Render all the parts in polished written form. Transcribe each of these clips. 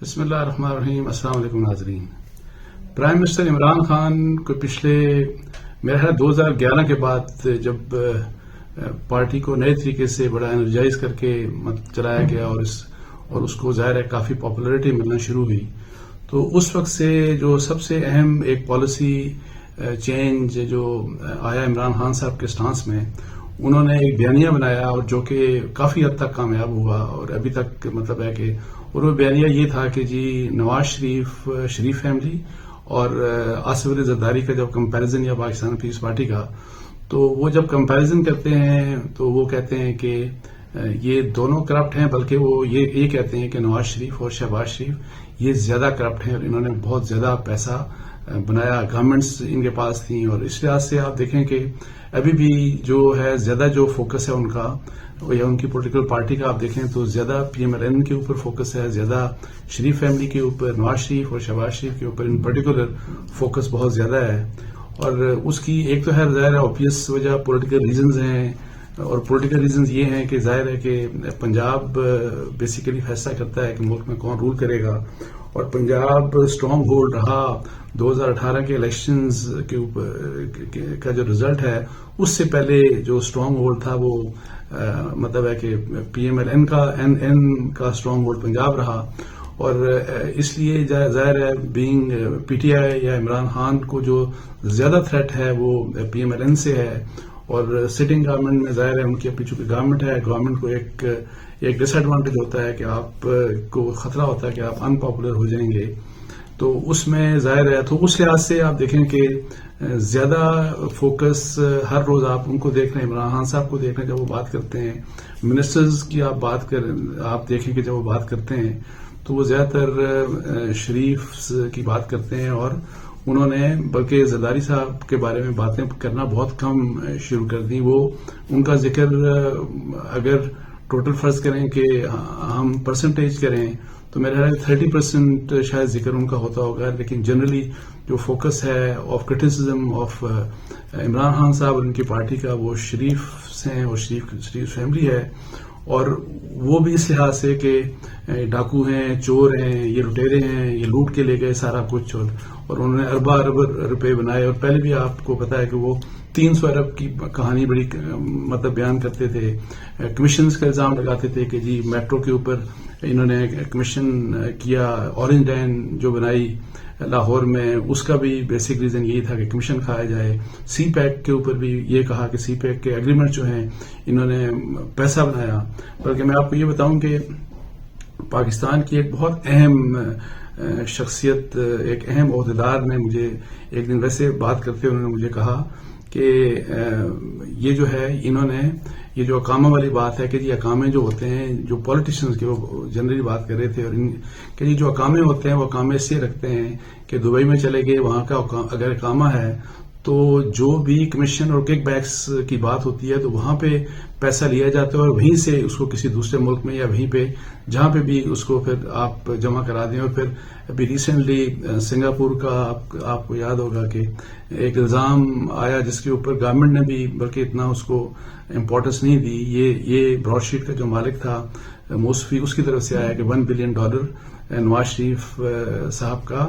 بسم اللہ الرحمن الرحیم. السلام علیکم ناظرین. پرائم منسٹر عمران خان کو پچھلے میرا خیال 2011 کے بعد جب پارٹی کو نئے طریقے سے بڑا انرجائز کر کے چلایا گیا اور اس کو ظاہر ہے کافی پاپولیرٹی ملنا شروع ہوئی، تو اس وقت سے جو سب سے اہم ایک پالیسی چینج جو آیا عمران خان صاحب کے سٹانس میں، انہوں نے ایک بیانیہ بنایا اور جو کہ کافی حد تک کامیاب ہوا اور ابھی تک مطلب ہے کہ اور وہ بیانیہ یہ تھا کہ جی نواز شریف فیملی اور آصف علی زرداری کا جب کمپیریزن یا پاکستان پیپلز پارٹی کا، تو وہ جب کمپیریزن کرتے ہیں تو وہ کہتے ہیں کہ یہ دونوں کرپٹ ہیں، بلکہ وہ یہ کہتے ہیں کہ نواز شریف اور شہباز شریف یہ زیادہ کرپٹ ہیں اور انہوں نے بہت زیادہ پیسہ بنایا، گورنمنٹس ان کے پاس تھیں. اور اس لحاظ سے آپ دیکھیں کہ ابھی بھی جو ہے زیادہ جو فوکس ہے ان کا یا ان کی پولیٹیکل پارٹی کا، آپ دیکھیں تو زیادہ پی ایم ایل این کے اوپر فوکس ہے، زیادہ شریف فیملی کے اوپر، نواز شریف اور شہباز شریف کے اوپر ان پرٹیکولر فوکس بہت زیادہ ہے. اور اس کی ایک تو ہے ظاہر ہے اوبویس وجہ پولیٹیکل ریزنز ہیں، اور پولیٹیکل ریزنز یہ ہیں کہ ظاہر ہے کہ پنجاب بیسیکلی فیصلہ کرتا ہے کہ ملک میں کون رول کرے گا، اور پنجاب اسٹرانگ ہولڈ رہا 2018 کے الیکشنز کے اوپر کا جو رزلٹ ہے، اس سے پہلے جو اسٹرانگ ہولڈ تھا وہ مطلب ہے کہ پی ایم ایل این کا اسٹرانگ ہولڈ پنجاب رہا. اور اس لیے ظاہر ہے بینگ پی ٹی آئی یا عمران خان کو جو زیادہ تھریٹ ہے وہ پی ایم ایل این سے ہے. اور سٹنگ گورنمنٹ میں ظاہر ہے ان کی اپنی چونکہ گورنمنٹ ہے، گورنمنٹ کو ایک ڈس ایڈوانٹیج ہوتا ہے کہ آپ کو خطرہ ہوتا ہے کہ آپ ان پاپولر ہو جائیں گے. تو اس میں ظاہر ہے، تو اس لحاظ سے آپ دیکھیں کہ زیادہ فوکس ہر روز آپ ان کو دیکھ رہے ہیں، عمران خان صاحب کو دیکھ رہے ہیں جب وہ بات کرتے ہیں، منسٹرز کی آپ دیکھیں کہ جب وہ بات کرتے ہیں تو وہ زیادہ تر شریف کی بات کرتے ہیں، اور انہوں نے بلکہ زرداری صاحب کے بارے میں باتیں کرنا بہت کم شروع کر دی. وہ ان کا ذکر اگر ٹوٹل فرض کریں کہ ہم پرسنٹیج کریں تو میرا خیال 30% شاید ذکر ان کا ہوتا ہوگا، لیکن جنرلی جو فوکس ہے of criticism of Imran Khan صاحب اور ان کی پارٹی کا وہ شریف ہیں اور شریف فیملی ہے. اور وہ بھی اس لحاظ سے کہ ڈاکو ہیں، چور ہیں، یہ لٹیرے ہیں، یہ لوٹ کے لے گئے سارا کچھ، اور انہوں نے اربا روپے بنائے. اور پہلے بھی آپ کو پتا ہے کہ وہ 300 ارب کی کہانی بڑی مطلب بیان کرتے تھے. کمیشنز کا الزام لگاتے تھے کہ جی میٹرو کے اوپر انہوں نے کمیشن کیا، اورنج لائن جو بنائی لاہور میں اس کا بھی بیسک ریزن یہی تھا کہ کمیشن کھایا جائے. سی پیک کے اوپر بھی یہ کہا کہ سی پیک کے ایگریمنٹ جو ہیں انہوں نے پیسہ بنایا. بلکہ میں آپ کو یہ بتاؤں کہ پاکستان کی ایک بہت اہم شخصیت، ایک اہم عہدیدار نے مجھے ایک دن ویسے بات کرتے انہوں نے مجھے کہا کہ یہ جو ہے انہوں نے یہ جو اقامہ والی بات ہے کہ جی اقامے جو ہوتے ہیں جو پولیٹیشنز کے وہ جنرلی بات کر رہے تھے، اور کہ جی جو اقامے ہوتے ہیں وہ اقامے اس سے رکھتے ہیں کہ دبئی میں چلے گئے، وہاں کا اگر اقامہ ہے تو جو بھی کمیشن اور کک بیکس کی بات ہوتی ہے تو وہاں پہ پیسہ لیا جاتا ہے اور وہیں سے اس کو کسی دوسرے ملک میں یا وہیں پہ جہاں پہ بھی اس کو پھر آپ جمع کرا دیں. اور پھر ابھی ریسنٹلی سنگاپور کا آپ کو یاد ہوگا کہ ایک الزام آیا جس کے اوپر گورنمنٹ نے بھی بلکہ اتنا اس کو امپورٹنس نہیں دی. یہ براڈ شیٹ کا جو مالک تھا موصفی، اس کی طرف سے آیا کہ $1 بلین نواز شریف صاحب کا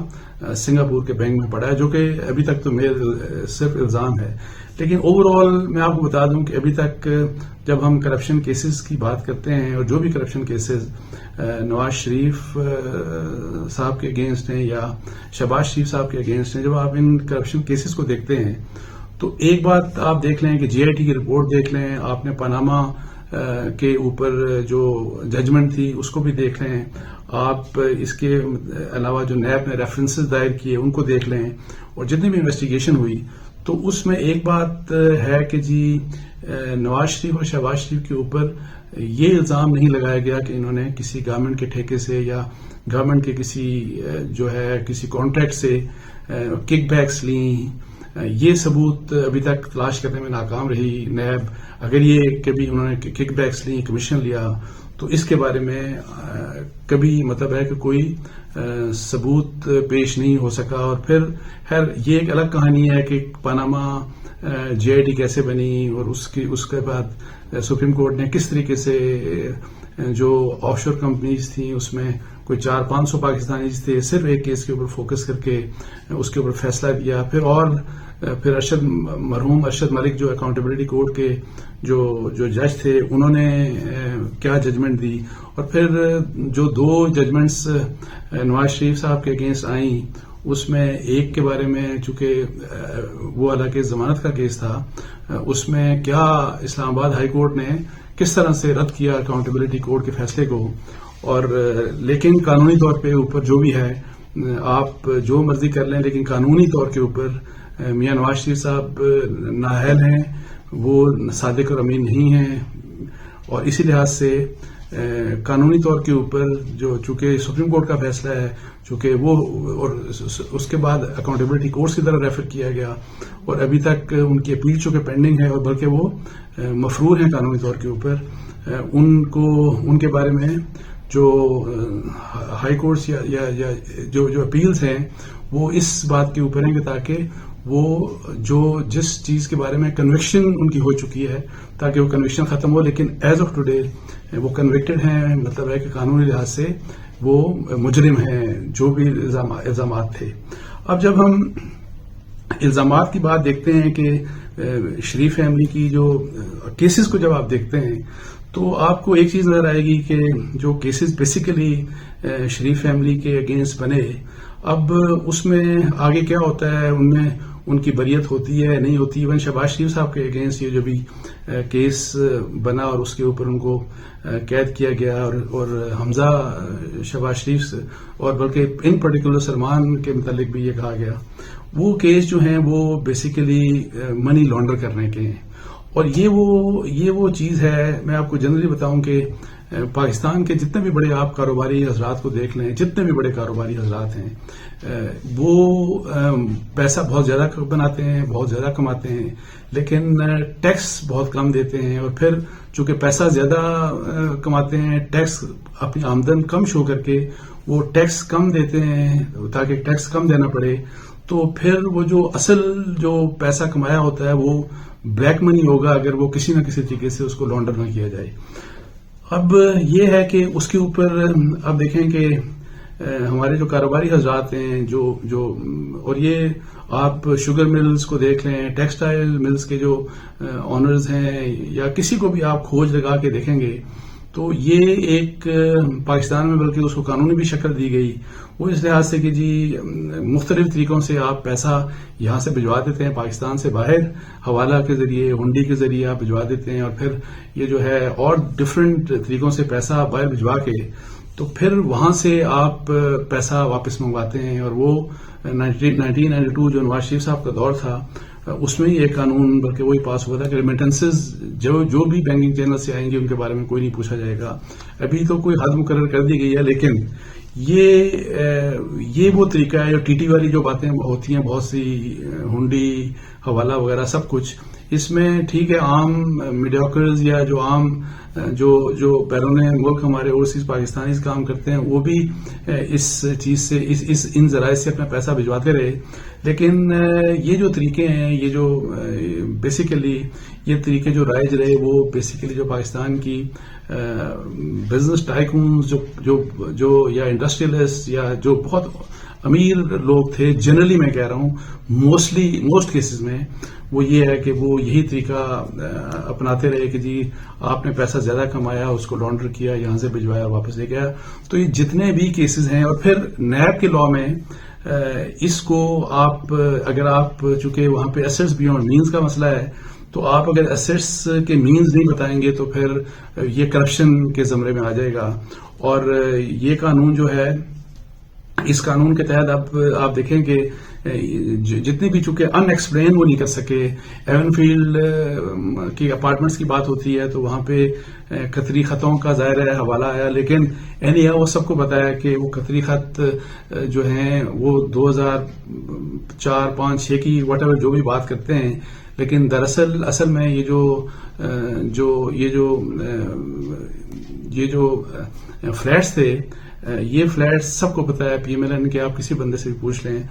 سنگاپور کے بینک میں پڑا ہے، جو کہ ابھی تک تو میرے صرف الزام ہے. لیکن اوور آل میں آپ کو بتا دوں کہ ابھی تک جب ہم کرپشن کیسز کی بات کرتے ہیں اور جو بھی کرپشن کیسز نواز شریف صاحب کے اگینسٹ ہیں یا شہباز شریف صاحب کے اگینسٹ ہیں، جب آپ ان کرپشن کیسز کو دیکھتے ہیں تو ایک بات آپ دیکھ لیں کہ جی آئی ٹی کی رپورٹ دیکھ لیں، آپ نے پاناما کے اوپر جو ججمنٹ تھی اس کو بھی دیکھ لیں، آپ اس کے علاوہ جو نیب نے ریفرنسز دائر کیے ان کو دیکھ لیں، اور جتنی بھی انویسٹیگیشن ہوئی تو اس میں ایک بات ہے کہ جی نواز شریف اور شہباز شریف کے اوپر یہ الزام نہیں لگایا گیا کہ انہوں نے کسی گورنمنٹ کے ٹھیکے سے یا گورنمنٹ کے کسی جو ہے کسی کانٹریکٹ سے کک بیکس لیں. یہ ثبوت ابھی تک تلاش کرنے میں ناکام رہی نیب. اگر یہ کبھی انہوں نے کک بیکس لی، کمیشن لیا، تو اس کے بارے میں کبھی مطلب ہے کہ کوئی ثبوت پیش نہیں ہو سکا. اور پھر خیر یہ ایک الگ کہانی ہے کہ پاناما جے آئی ٹی کیسے بنی اور اس کے بعد سپریم کورٹ نے کس طریقے سے جو آف شور کمپنیز تھیں اس میں کوئی 400-500 پاکستانیز تھے. صرف ایک کیس کے اوپر فوکس کر کے اس کے اوپر فیصلہ دیا. پھر مرحوم ارشد ملک جو اکاؤنٹیبلٹی کورٹ کے جو جج تھے انہوں نے کیا ججمنٹ دی. اور پھر جو 2 ججمنٹس نواز شریف صاحب کے اگینسٹ آئیں اس میں ایک کے بارے میں چونکہ وہ حالانکہ ضمانت کا کیس تھا, اس میں کیا اسلام آباد ہائی کورٹ نے کس طرح سے رد کیا اکاؤنٹیبلٹی کورٹ کے فیصلے کو. اور لیکن قانونی طور پہ اوپر جو بھی ہے آپ جو مرضی کر لیں, لیکن قانونی طور کے اوپر میاں نواز شریف صاحب نااہل ہیں, وہ صادق اور امین نہیں ہیں. اور اسی لحاظ سے قانونی طور کے اوپر جو چونکہ سپریم کورٹ کا فیصلہ ہے, چونکہ وہ اور اس کے بعد اکاؤنٹیبلٹی کورٹس کی طرف ریفر کیا گیا اور ابھی تک ان کی اپیل چونکہ پینڈنگ ہے اور بلکہ وہ مفرور ہیں قانونی طور کے اوپر, ان کے بارے میں جو ہائی کورٹس یا جو اپیلز ہیں وہ اس بات کے اوپر ہیں کہ تاکہ وہ جس چیز کے بارے میں کنوکشن ان کی ہو چکی ہے تاکہ وہ کنوکشن ختم ہو, لیکن ایز آف ٹوڈے وہ کنوکٹڈ ہیں, مطلب ہے کہ قانونی لحاظ سے وہ مجرم ہیں جو بھی الزامات تھے. اب جب ہم الزامات کی بات دیکھتے ہیں کہ شریف فیملی کی جو کیسز کو جب آپ دیکھتے ہیں تو آپ کو ایک چیز نظر آئے گی کہ جو کیسز بیسیکلی شریف فیملی کے اگینسٹ بنے, اب اس میں آگے کیا ہوتا ہے, ان میں ان کی بریت ہوتی ہے نہیں ہوتی. ایون شہباز شریف صاحب کے اگینسٹ یہ جو بھی کیس بنا اور اس کے اوپر ان کو قید کیا گیا اور حمزہ شہباز شریف اور بلکہ ان پرٹیکولر سلمان کے متعلق بھی یہ کہا گیا, وہ کیس جو ہیں وہ بیسیکلی منی لانڈر کرنے کے ہیں. اور یہ وہ چیز ہے, میں آپ کو جنرلی بتاؤں کہ پاکستان کے جتنے بھی بڑے آپ کاروباری حضرات کو دیکھ لیں, جتنے بھی بڑے کاروباری حضرات ہیں وہ پیسہ بہت زیادہ بناتے ہیں, بہت زیادہ کماتے ہیں, لیکن ٹیکس بہت کم دیتے ہیں. اور پھر چونکہ پیسہ زیادہ کماتے ہیں, ٹیکس اپنی آمدن کم شو کر کے وہ ٹیکس کم دیتے ہیں تاکہ ٹیکس کم دینا پڑے, تو پھر وہ جو اصل جو پیسہ کمایا ہوتا ہے وہ بلیک منی ہوگا اگر وہ کسی نہ کسی طریقے سے اس کو لانڈر نہ کیا جائے. اب یہ ہے کہ اس کے اوپر اب دیکھیں کہ ہمارے جو کاروباری حضرات ہیں جو اور یہ آپ شوگر ملز کو دیکھ لیں, ٹیکسٹائل ملز کے جو آنرز ہیں, یا کسی کو بھی آپ کھوج لگا کے دیکھیں گے تو یہ ایک پاکستان میں بلکہ اس کو قانونی بھی شکل دی گئی, وہ اس لحاظ سے کہ جی مختلف طریقوں سے آپ پیسہ یہاں سے بھجوا دیتے ہیں پاکستان سے باہر, حوالہ کے ذریعے, ہنڈی کے ذریعے آپ بھجوا دیتے ہیں, اور پھر یہ جو ہے اور ڈفرینٹ طریقوں سے پیسہ باہر بھجوا کے تو پھر وہاں سے آپ پیسہ واپس منگواتے ہیں. اور وہ 1992 جو نواز شریف صاحب کا دور تھا اس میں ہی ایک قانون بلکہ وہی پاس ہوا تھا کہ ریمیٹنسز جو بھی بینکنگ چینل سے آئیں گے ان کے بارے میں کوئی نہیں پوچھا جائے گا. ابھی تو کوئی حد مقرر کر دی گئی ہے, لیکن یہ وہ طریقہ ہے. جو ٹی ٹی والی جو باتیں ہوتی ہیں بہت سی, ہنڈی, حوالہ وغیرہ سب کچھ, اس میں ٹھیک ہے عام میڈیوکرز یا جو عام جو بیرون ملک ہمارے اوورسیز پاکستانیز کام کرتے ہیں وہ بھی اس چیز سے ان ذرائع سے اپنا پیسہ بھجواتے رہے. لیکن یہ جو طریقے ہیں, یہ جو بیسیکلی یہ طریقے جو رائج رہے وہ بیسیکلی جو پاکستان کی بزنس ٹائکونز جو یا انڈسٹریلسٹ یا جو بہت امیر لوگ تھے, جنرلی میں کہہ رہا ہوں موسٹ کیسز میں وہ یہ ہے کہ وہ یہی طریقہ اپناتے رہے کہ جی آپ نے پیسہ زیادہ کمایا, اس کو لانڈر کیا, یہاں سے بھجوایا, واپس لے گیا. تو یہ جتنے بھی کیسز ہیں, اور پھر نیب کے لا میں اس کو آپ اگر آپ چونکہ وہاں پہ ایسٹس بیونڈ مینز کا مسئلہ ہے, تو آپ اگر ایسٹس کے مینز نہیں بتائیں گے تو پھر یہ کرپشن کے زمرے میں آ جائے گا. اور یہ قانون جو ہے, اس قانون کے تحت اب آپ دیکھیں کہ جتنی بھی چونکہ ان ایکسپلین وہ نہیں کر سکے. ایون فیلڈ کی اپارٹمنٹس کی بات ہوتی ہے تو وہاں پہ قطری خطوں کا ظاہر ہے حوالہ آیا, لیکن وہ سب کو بتایا کہ وہ قطری خط جو ہیں وہ 2004, 5, 6 کی واٹ ایور جو بھی بات کرتے ہیں, لیکن دراصل اصل میں یہ یہ جو فلیٹس تھے یہ فلیٹس سب کو پتا ہے پی ایم ایل این کے، آپ کسی بندے سے بھی پوچھ لیں،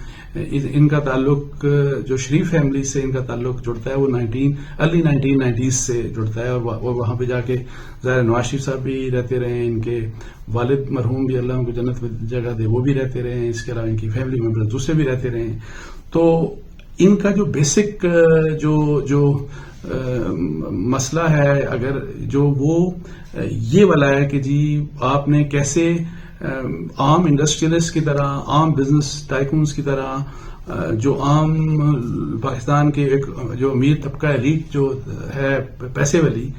ان کا تعلق جو شریف فیملی سے ان کا تعلق جڑتا ہے وہ ارلی 1990s سے جڑتا ہے، اور وہاں پہ جا کے ظاہر نواز شریف صاحب بھی رہتے رہے ہیں، ان کے والد مرحوم بھی اللہ ان کو جنت میں جگہ دے وہ بھی رہتے رہے ہیں، اس کے علاوہ ان کی فیملی ممبر دوسرے بھی رہتے رہے ہیں. تو ان کا جو بیسک جو مسئلہ ہے اگر جو وہ یہ والا ہے کہ جی آپ نے کیسے عام انڈسٹریلسٹ کی طرح، عام بزنس ٹائکونز کی طرح، جو عام پاکستان کے ایک جو امیر طبقہ ایلیٹ جو ہے پیسے والی،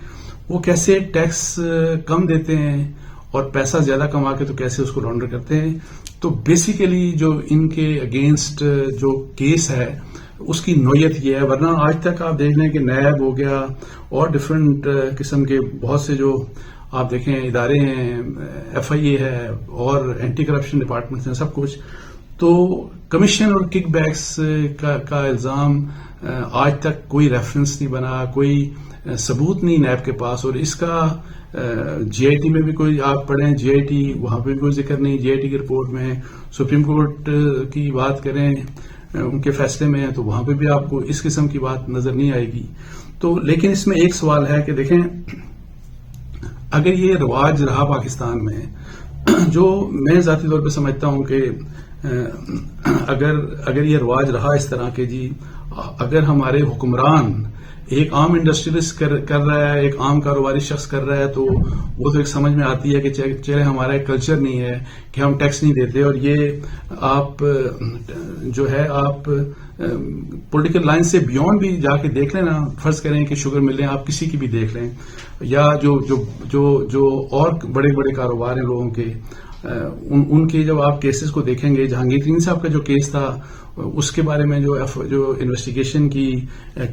وہ کیسے ٹیکس کم دیتے ہیں اور پیسہ زیادہ کما کے تو کیسے اس کو لانڈر کرتے ہیں. تو بیسیکلی جو ان کے اگینسٹ جو کیس ہے اس کی نوعیت یہ ہے. ورنہ آج تک آپ دیکھ لیں کہ نیب ہو گیا اور ڈفرینٹ قسم کے بہت سے جو آپ دیکھیں ادارے ہیں، ایف آئی اے ہے اور اینٹی کرپشن ڈپارٹمنٹس ہیں، سب کچھ. تو کمیشن اور کک بیکس کا الزام آج تک کوئی ریفرنس نہیں بنا، کوئی ثبوت نہیں نیب کے پاس. اور اس کا جی آئی ٹی میں بھی کوئی آپ پڑھیں، جی آئی ٹی وہاں پہ بھی کوئی ذکر نہیں. جی آئی ٹی کی رپورٹ میں سپریم کورٹ کی بات کریں ان کے فیصلے میں تو وہاں پہ بھی آپ کو اس قسم کی بات نظر نہیں آئے گی. تو لیکن اس میں ایک سوال ہے کہ دیکھیں اگر یہ رواج رہا پاکستان میں، جو میں ذاتی طور پہ سمجھتا ہوں کہ اگر یہ رواج رہا اس طرح کہ جی اگر ہمارے حکمران ایک عام انڈسٹریلسٹ کر رہا ہے، ایک عام کاروباری شخص کر رہا ہے، تو وہ تو ایک سمجھ میں آتی ہے کہ چلے ہمارا ایک کلچر نہیں ہے کہ ہم ٹیکس نہیں دیتے. اور یہ آپ جو ہے آپ پولیٹیکل لائن سے بیونڈ بھی جا کے دیکھ لیں نا، فرض کریں کہ شوگر ملیں آپ کسی کی بھی دیکھ لیں، یا جو اور بڑے بڑے کاروبار ہیں لوگوں کے، ان کے جب آپ کیسز کو دیکھیں گے، جہانگیر ترین صاحب کا جو کیس تھا اس کے بارے میں جو انویسٹیگیشن کی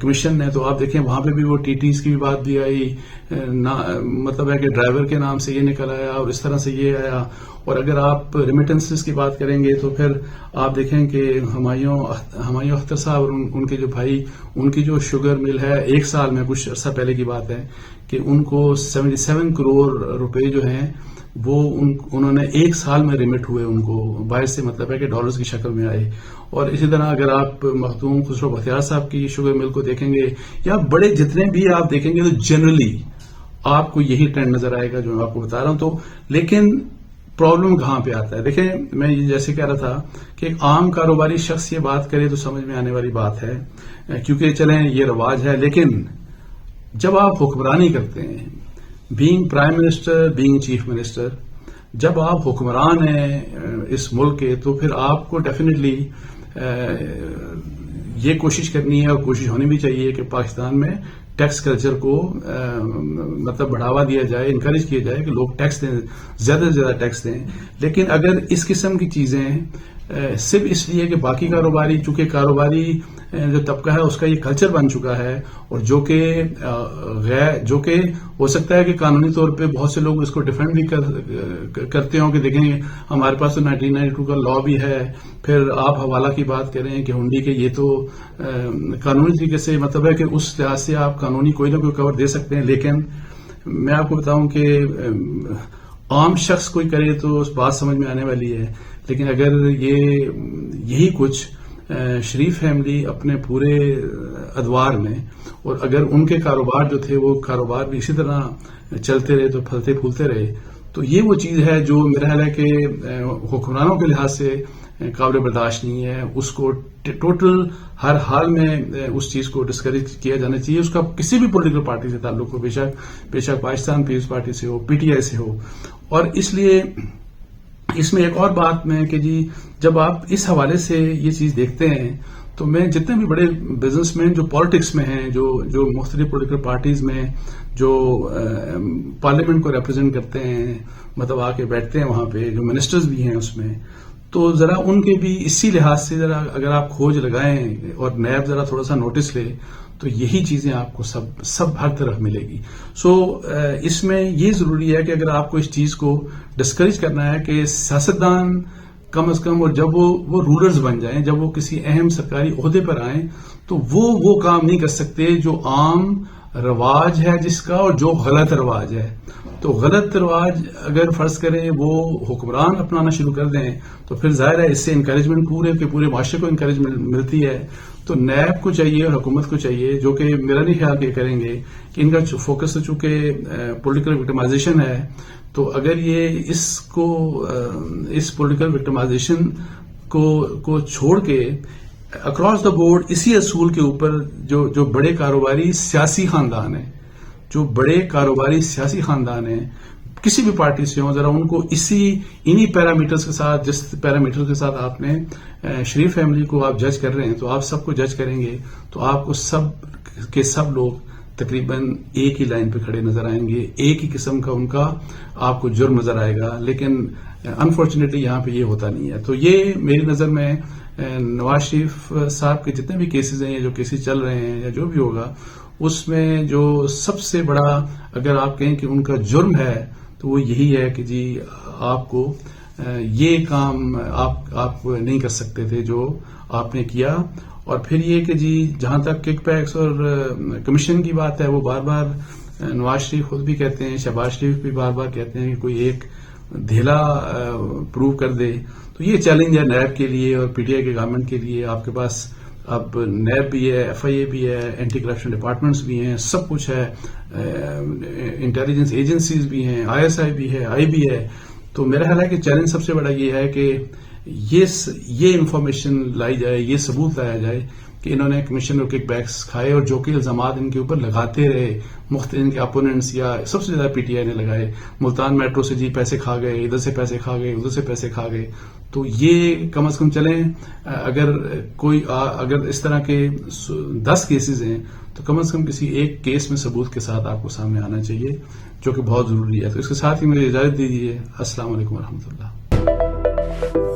کمیشن ہے، تو آپ دیکھیں وہاں پہ بھی وہ ٹی ٹیز کی بھی بات بھی آئی، مطلب ہے کہ ڈرائیور کے نام سے یہ نکل آیا اور اس طرح سے یہ آیا. اور اگر آپ ریمیٹنسز کی بات کریں گے تو پھر آپ دیکھیں کہ ہمایوں اختر صاحب اور ان کے جو بھائی، ان کی جو شوگر مل ہے، ایک سال میں کچھ عرصہ پہلے کی بات ہے کہ ان کو 77 کروڑ روپے جو ہیں وہ انہوں نے ایک سال میں ریمٹ ہوئے ان کو باہر سے، مطلب ہے کہ ڈالرز کی شکل میں آئے. اور اسی طرح اگر آپ مخدوم خسرو بختیار صاحب کی شوگر مل کو دیکھیں گے یا بڑے جتنے بھی آپ دیکھیں گے تو جنرلی آپ کو یہی ٹرینڈ نظر آئے گا جو میں آپ کو بتا رہا ہوں. تو لیکن پرابلم کہاں پہ آتا ہے؟ دیکھیں میں یہ جیسے کہہ رہا تھا کہ ایک عام کاروباری شخص یہ بات کرے تو سمجھ میں آنے والی بات ہے، کیونکہ چلیں یہ رواج ہے. لیکن جب آپ حکمرانی کرتے ہیں، being prime minister, being chief minister, جب آپ حکمران ہیں اس ملک کے، تو پھر آپ کو ڈیفینیٹلی یہ کوشش کرنی ہے اور کوشش ہونی بھی چاہیے کہ پاکستان میں ٹیکس کلچر کو مطلب بڑھاوا دیا جائے، انکریج کیا جائے کہ لوگ ٹیکس دیں، زیادہ سے زیادہ ٹیکس دیں. لیکن اگر اس قسم کی چیزیں صرف اس لیے کہ باقی کاروباری، چونکہ کاروباری جو طبقہ ہے اس کا یہ کلچر بن چکا ہے، اور جو کہ ہو سکتا ہے کہ قانونی طور پہ بہت سے لوگ اس کو ڈیفینڈ بھی کرتے ہوں کہ دیکھیں ہمارے پاس تو 1992 کا لا بھی ہے. پھر آپ حوالہ کی بات کریں کہ ہنڈی کے، یہ تو قانونی طریقے سے مطلب ہے کہ اس لحاظ سے آپ قانونی کوئی نہ کوئی کور دے سکتے ہیں. لیکن میں آپ کو بتاؤں کہ عام شخص کوئی کرے تو اس بات سمجھ میں آنے والی ہے. لیکن اگر یہی کچھ شریف فیملی اپنے پورے ادوار میں، اور اگر ان کے کاروبار جو تھے وہ کاروبار بھی اسی طرح چلتے رہے تو پھلتے پھولتے رہے، تو یہ وہ چیز ہے جو میرا خیال ہے کہ حکمرانوں کے لحاظ سے قابل برداشت نہیں ہے. اس کو ٹوٹل ہر حال میں اس چیز کو ڈسکریج کیا جانا چاہیے. اس کا کسی بھی پولیٹیکل پارٹی سے تعلق ہو، بے شک پاکستان پیپلز پارٹی سے ہو، پی ٹی آئی سے ہو. اور اس لیے اس میں ایک اور بات میں کہ جی جب آپ اس حوالے سے یہ چیز دیکھتے ہیں تو میں جتنے بھی بڑے بزنس مین جو پالیٹکس میں ہیں، جو مختلف پولیٹیکل پارٹیز میں جو پارلیمنٹ کو ریپرزینٹ کرتے ہیں، مطلب آ کے بیٹھتے ہیں وہاں پہ، جو منسٹرز بھی ہیں اس میں، تو ذرا ان کے بھی اسی لحاظ سے ذرا اگر آپ کھوج لگائیں اور نیب ذرا تھوڑا سا نوٹس لے تو یہی چیزیں آپ کو سب ہر طرف ملے گی. سو اس میں یہ ضروری ہے کہ اگر آپ کو اس چیز کو ڈسکریج کرنا ہے کہ سیاستدان کم از کم، اور جب وہ رولرز بن جائیں، جب وہ کسی اہم سرکاری عہدے پر آئیں، تو وہ کام نہیں کر سکتے جو عام رواج ہے جس کا اور جو غلط رواج ہے. تو غلط رواج اگر فرض کریں وہ حکمران اپنانا شروع کر دیں تو پھر ظاہر ہے اس سے انکریجمنٹ پورے کے پورے معاشرے کو انکریجمنٹ ملتی ہے. تو نیب کو چاہیے اور حکومت کو چاہیے، جو کہ میرا نہیں خیال کہ کریں گے، کہ ان کا فوکس تو چونکہ پولیٹیکل وکٹمائزیشن ہے، تو اگر یہ اس پولیٹیکل وکٹمائزیشن کو چھوڑ کے اکراس دا بورڈ اسی اصول کے اوپر جو بڑے کاروباری سیاسی خاندان ہیں، کسی بھی پارٹی سے ہوں، ذرا ان کو انہی پیرامیٹرز کے ساتھ، جس پیرامیٹر کے ساتھ آپ نے شریف فیملی کو آپ جج کر رہے ہیں، تو آپ سب کو جج کریں گے تو آپ کو سب کے سب لوگ تقریباً ایک ہی لائن پہ کھڑے نظر آئیں گے، ایک ہی قسم کا ان کا آپ کو جرم نظر آئے گا. لیکن انفارچونیٹلی یہاں پہ یہ ہوتا نہیں ہے. تو یہ میری نظر میں نواز شریف صاحب کے جتنے بھی کیسز ہیں یا جو کیسز چل رہے ہیں یا جو بھی ہوگا، اس میں جو سب سے بڑا اگر آپ کہیں کہ ان کا جرم ہے تو وہ یہی ہے کہ جی آپ کو یہ کام آپ نہیں کر سکتے تھے جو آپ نے کیا. اور پھر یہ کہ جی جہاں تک کک بیکس اور کمیشن کی بات ہے، وہ بار بار نواز شریف خود بھی کہتے ہیں، شہباز شریف بھی بار بار کہتے ہیں کہ کوئی ایک دھیلا پروو کر دے. تو یہ چیلنج ہے نیب کے لیے اور پی ٹی آئی کے گورنمنٹ کے لیے. آپ کے پاس اب نیب بھی ہے، ایف آئی اے بھی ہے، اینٹی کرپشن ڈپارٹمنٹس بھی ہیں، سب کچھ ہے، انٹیلیجنس ایجنسیز بھی ہیں، آئی ایس آئی بھی ہے، آئی بھی ہے. تو میرا خیال ہے کہ چیلنج سب سے بڑا یہ ہے کہ یہ انفارمیشن لائی جائے، یہ ثبوت لایا جائے کہ انہوں نے کمیشن اور کک بیکس کھائے، اور جو کہ الزامات ان کے اوپر لگاتے رہے مختلف ان کے اپوننٹس یا سب سے زیادہ پی ٹی آئی نے لگائے. ملتان میٹرو سے جی پیسے کھا گئے، ادھر سے پیسے کھا گئے، ادھر سے پیسے کھا گئے. تو یہ کم از کم چلیں، اگر اس طرح کے 10 کیسز ہیں تو کم از کم کسی ایک کیس میں ثبوت کے ساتھ آپ کو سامنے آنا چاہیے، جو کہ بہت ضروری ہے. تو اس کے ساتھ ہی مجھے اجازت دیجیے. السلام علیکم ورحمۃ اللہ.